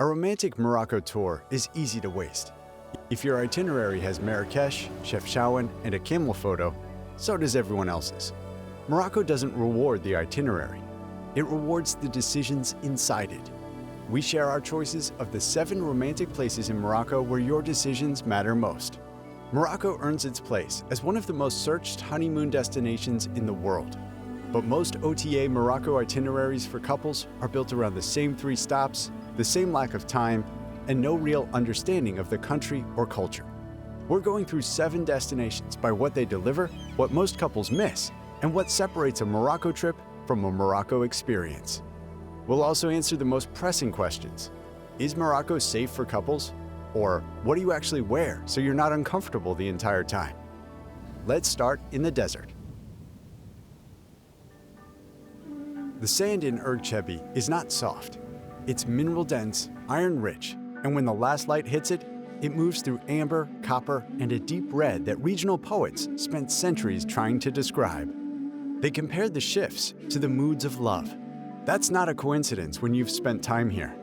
A romantic Morocco tour is easy to waste. If your itinerary has Marrakech, Chefchaouen, and a camel photo, so does everyone else's. Morocco doesn't reward the itinerary. It rewards the decisions inside it. We share our choices of the 7 romantic places in Morocco where your decisions matter most. Morocco earns its place as one of the most searched honeymoon destinations in the world. But most OTA Morocco itineraries for couples are built around the same 3 stops, the same lack of time, and no real understanding of the country or culture. We're going through 7 destinations by what they deliver, what most couples miss, and what separates a Morocco trip from a Morocco experience. We'll also answer the most pressing questions. Is Morocco safe for couples? Or what do you actually wear so you're not uncomfortable the entire time? Let's start in the desert. The sand in Erg Chebbi is not soft. It's mineral dense, iron rich, and when the last light hits it, it moves through amber, copper, and a deep red that regional poets spent centuries trying to describe. They compared the shifts to the moods of love. That's not a coincidence when you've spent time here.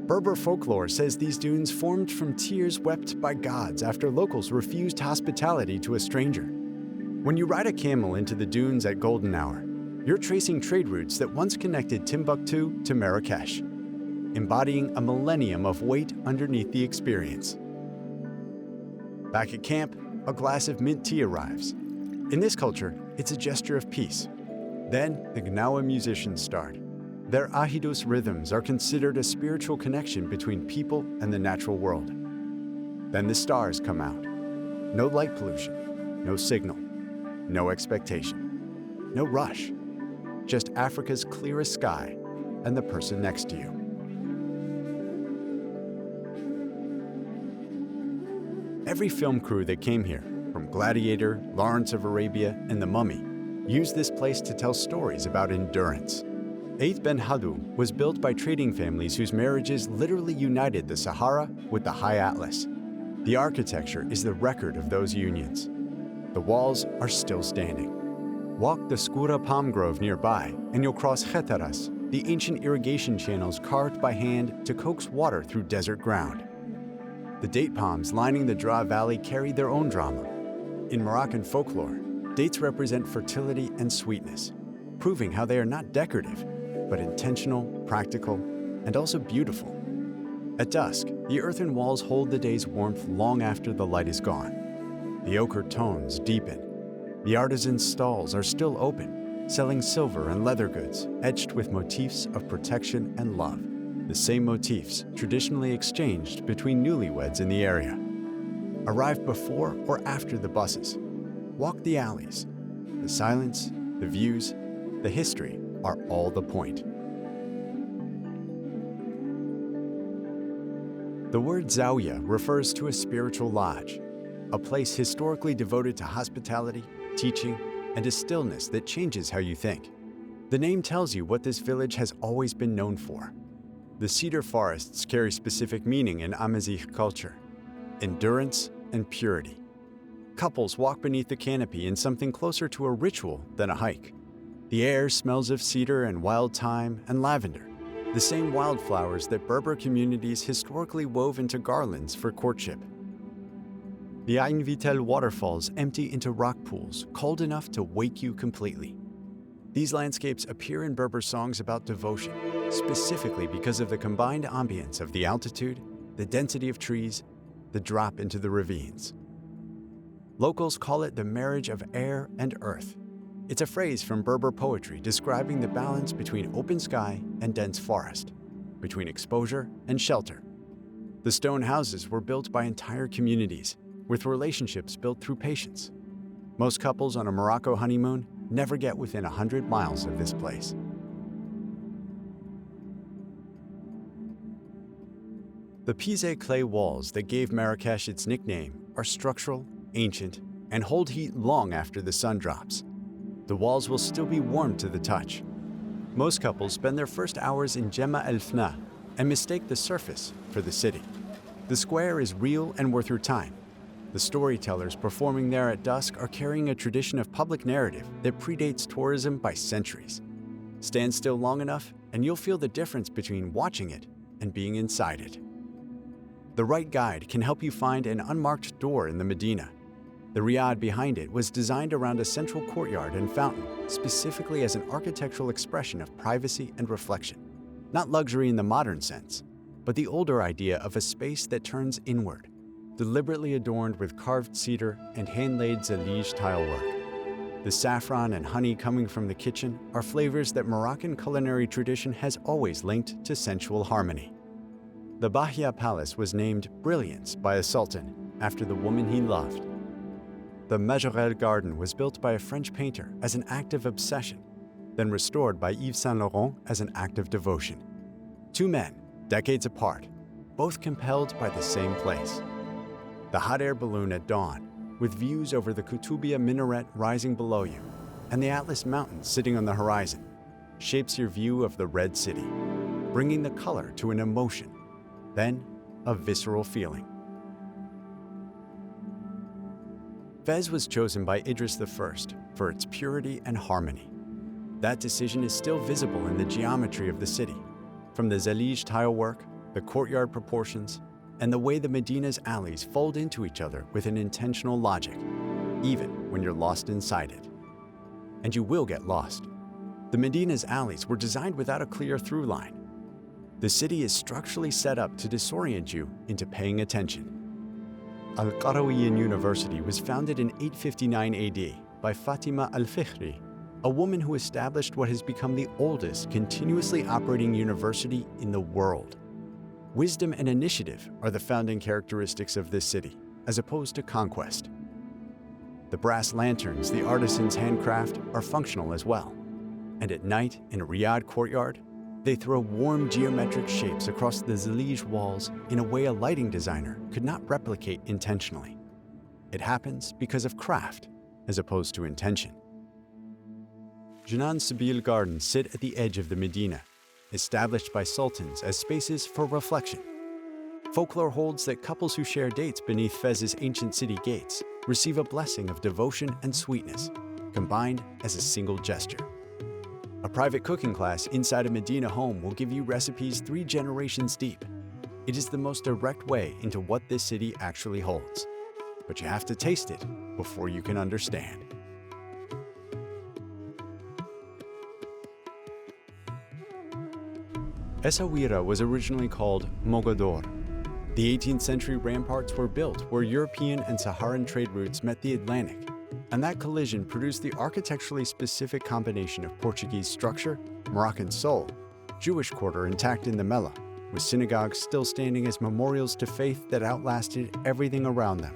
Berber folklore says these dunes formed from tears wept by gods after locals refused hospitality to a stranger. When you ride a camel into the dunes at golden hour, you're tracing trade routes that once connected Timbuktu to Marrakech, embodying a millennium of wait underneath the experience. Back at camp, a glass of mint tea arrives. In this culture, it's a gesture of peace. Then the Gnawa musicians start. Their Ahidus rhythms are considered a spiritual connection between people and the natural world. Then the stars come out. No light pollution, no signal, no expectation, no rush. Just Africa's clearest sky and the person next to you. Every film crew that came here, from Gladiator, Lawrence of Arabia, and The Mummy, used this place to tell stories about endurance. Eighth Ben Haddou was built by trading families whose marriages literally united the Sahara with the High Atlas. The architecture is the record of those unions. The walls are still standing. Walk the Skoura palm grove nearby, and you'll cross Khetaras, the ancient irrigation channels carved by hand to coax water through desert ground. The date palms lining the Dra Valley carry their own drama. In Moroccan folklore, dates represent fertility and sweetness, proving how they are not decorative, but intentional, practical, and also beautiful. At dusk, the earthen walls hold the day's warmth long after the light is gone. The ochre tones deepen. The artisans' stalls are still open, selling silver and leather goods etched with motifs of protection and love, the same motifs traditionally exchanged between newlyweds in the area. Arrive before or after the buses. Walk the alleys. The silence, the views, the history are all the point. The word Zaouia refers to a spiritual lodge, a place historically devoted to hospitality, teaching, and a stillness that changes how you think. The name tells you what this village has always been known for. The cedar forests carry specific meaning in Amazigh culture: endurance and purity. Couples walk beneath the canopy in something closer to a ritual than a hike. The air smells of cedar and wild thyme and lavender, the same wildflowers that Berber communities historically wove into garlands for courtship. The Ain Vitel waterfalls empty into rock pools cold enough to wake you completely. These landscapes appear in Berber songs about devotion, specifically because of the combined ambience of the altitude, the density of trees, the drop into the ravines. Locals call it the marriage of air and earth. It's a phrase from Berber poetry describing the balance between open sky and dense forest, between exposure and shelter. The stone houses were built by entire communities, with relationships built through patience. Most couples on a Morocco honeymoon never get within 100 miles of this place. The Pizé clay walls that gave Marrakech its nickname are structural, ancient, and hold heat long after the sun drops. The walls will still be warm to the touch. Most couples spend their first hours in Gemma El Fna and mistake the surface for the city. The square is real and worth your time. The storytellers performing there at dusk are carrying a tradition of public narrative that predates tourism by centuries. Stand still long enough, and you'll feel the difference between watching it and being inside it. The right guide can help you find an unmarked door in the Medina. The riad behind it was designed around a central courtyard and fountain, specifically as an architectural expression of privacy and reflection. Not luxury in the modern sense, but the older idea of a space that turns inward, deliberately adorned with carved cedar and hand-laid zalige tile work. The saffron and honey coming from the kitchen are flavors that Moroccan culinary tradition has always linked to sensual harmony. The Bahia Palace was named Brilliance by a sultan after the woman he loved. The Majorelle Garden was built by a French painter as an act of obsession, then restored by Yves Saint Laurent as an act of devotion. Two men, decades apart, both compelled by the same place. The hot air balloon at dawn, with views over the Koutoubia minaret rising below you, and the Atlas Mountains sitting on the horizon, shapes your view of the Red City, bringing the color to an emotion, then a visceral feeling. Fez was chosen by Idris I for its purity and harmony. That decision is still visible in the geometry of the city, from the zalige tile work, the courtyard proportions, and the way the Medina's alleys fold into each other with an intentional logic, even when you're lost inside it. And you will get lost. The Medina's alleys were designed without a clear through line. The city is structurally set up to disorient you into paying attention. Al-Qarawiyyin University was founded in 859 AD by Fatima al-Fikhri, a woman who established what has become the oldest continuously operating university in the world. Wisdom and initiative are the founding characteristics of this city, as opposed to conquest. The brass lanterns the artisans handcraft are functional as well. And at night, in a riad courtyard, they throw warm geometric shapes across the zalige walls in a way a lighting designer could not replicate intentionally. It happens because of craft, as opposed to intention. Janan Sabil Gardens sit at the edge of the Medina, established by sultans as spaces for reflection. Folklore holds that couples who share dates beneath Fez's ancient city gates receive a blessing of devotion and sweetness, combined as a single gesture. A private cooking class inside a Medina home will give you recipes 3 generations deep. It is the most direct way into what this city actually holds. But you have to taste it before you can understand. Essaouira was originally called Mogador. The 18th century ramparts were built where European and Saharan trade routes met the Atlantic, and that collision produced the architecturally specific combination of Portuguese structure, Moroccan soul, Jewish quarter intact in the Mela, with synagogues still standing as memorials to faith that outlasted everything around them.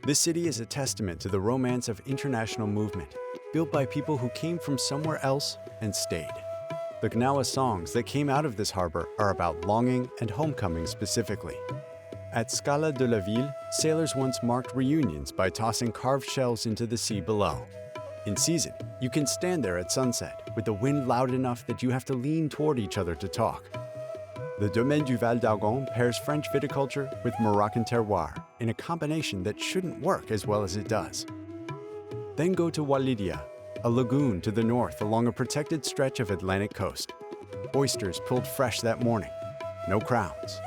This city is a testament to the romance of international movement, built by people who came from somewhere else and stayed. The Gnawa songs that came out of this harbor are about longing and homecoming specifically. At Scala de la Ville, sailors once marked reunions by tossing carved shells into the sea below. In season, you can stand there at sunset with the wind loud enough that you have to lean toward each other to talk. The Domaine du Val d'Argon pairs French viticulture with Moroccan terroir in a combination that shouldn't work as well as it does. Then go to Oualidia, a lagoon to the north along a protected stretch of Atlantic coast. Oysters pulled fresh that morning, no crowds.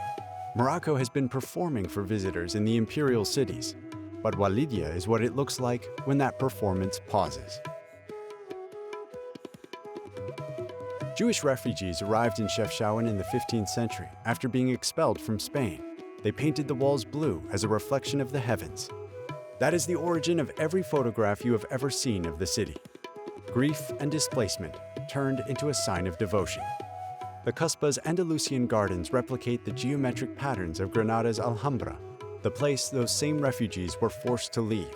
Morocco has been performing for visitors in the imperial cities, but Oualidia is what it looks like when that performance pauses. Jewish refugees arrived in Chefchaouen in the 15th century after being expelled from Spain. They painted the walls blue as a reflection of the heavens. That is the origin of every photograph you have ever seen of the city. Grief and displacement turned into a sign of devotion. The Cuspa's Andalusian gardens replicate the geometric patterns of Granada's Alhambra, the place those same refugees were forced to leave.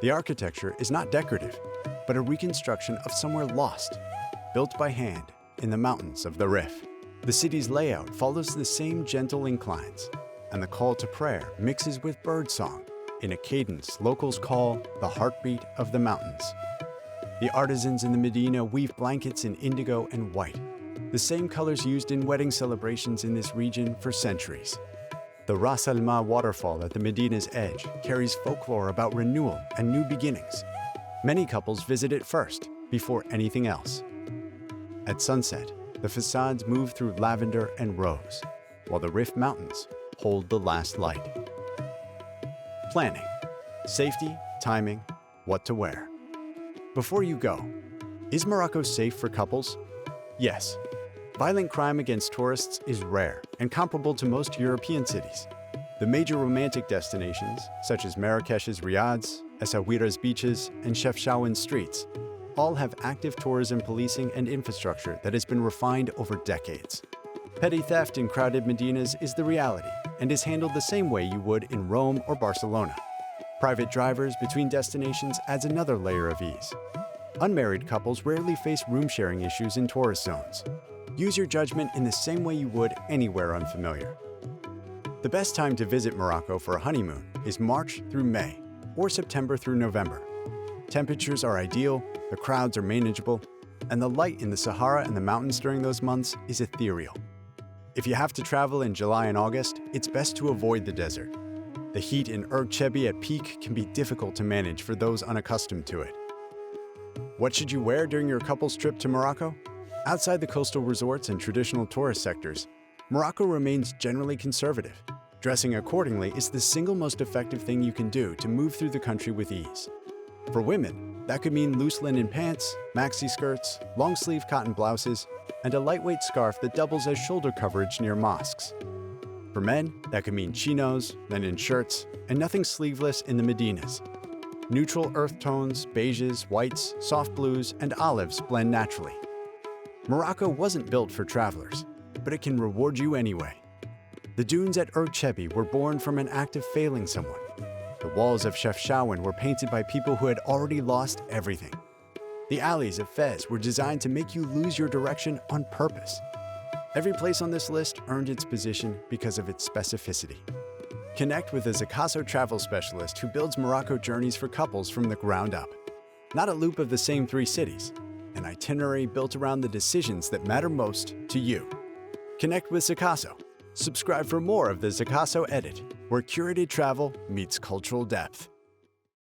The architecture is not decorative, but a reconstruction of somewhere lost, built by hand in the mountains of the Rif. The city's layout follows the same gentle inclines, and the call to prayer mixes with birdsong in a cadence locals call the heartbeat of the mountains. The artisans in the Medina weave blankets in indigo and white, the same colors used in wedding celebrations in this region for centuries. The Ras Al Ma waterfall at the Medina's edge carries folklore about renewal and new beginnings. Many couples visit it first, before anything else. At sunset, the facades move through lavender and rose, while the Rift Mountains hold the last light. Planning. Safety, timing, what to wear. Before you go, is Morocco safe for couples? Yes. Violent crime against tourists is rare and comparable to most European cities. The major romantic destinations, such as Marrakech's riads, Essaouira's beaches, and Chefchaouen streets, all have active tourism policing and infrastructure that has been refined over decades. Petty theft in crowded medinas is the reality and is handled the same way you would in Rome or Barcelona. Private drivers between destinations adds another layer of ease. Unmarried couples rarely face room-sharing issues in tourist zones. Use your judgment in the same way you would anywhere unfamiliar. The best time to visit Morocco for a honeymoon is March through May, or September through November. Temperatures are ideal, the crowds are manageable, and the light in the Sahara and the mountains during those months is ethereal. If you have to travel in July and August, it's best to avoid the desert. The heat in Erg Chebbi at peak can be difficult to manage for those unaccustomed to it. What should you wear during your couple's trip to Morocco? Outside the coastal resorts and traditional tourist sectors, Morocco remains generally conservative. Dressing accordingly is the single most effective thing you can do to move through the country with ease. For women, that could mean loose linen pants, maxi skirts, long-sleeve cotton blouses, and a lightweight scarf that doubles as shoulder coverage near mosques. For men, that could mean chinos, linen shirts, and nothing sleeveless in the Medinas. Neutral earth tones, beiges, whites, soft blues, and olives blend naturally. Morocco wasn't built for travelers, but it can reward you anyway. The dunes at Erg Chebbi were born from an act of failing someone. The walls of Chefchaouen were painted by people who had already lost everything. The alleys of Fez were designed to make you lose your direction on purpose. Every place on this list earned its position because of its specificity. Connect with a Zaouia travel specialist who builds Morocco journeys for couples from the ground up. Not a loop of the same 3 cities, an itinerary built around the decisions that matter most to you. Connect with Zaouia. Subscribe for more of the Zaouia Edit, where curated travel meets cultural depth.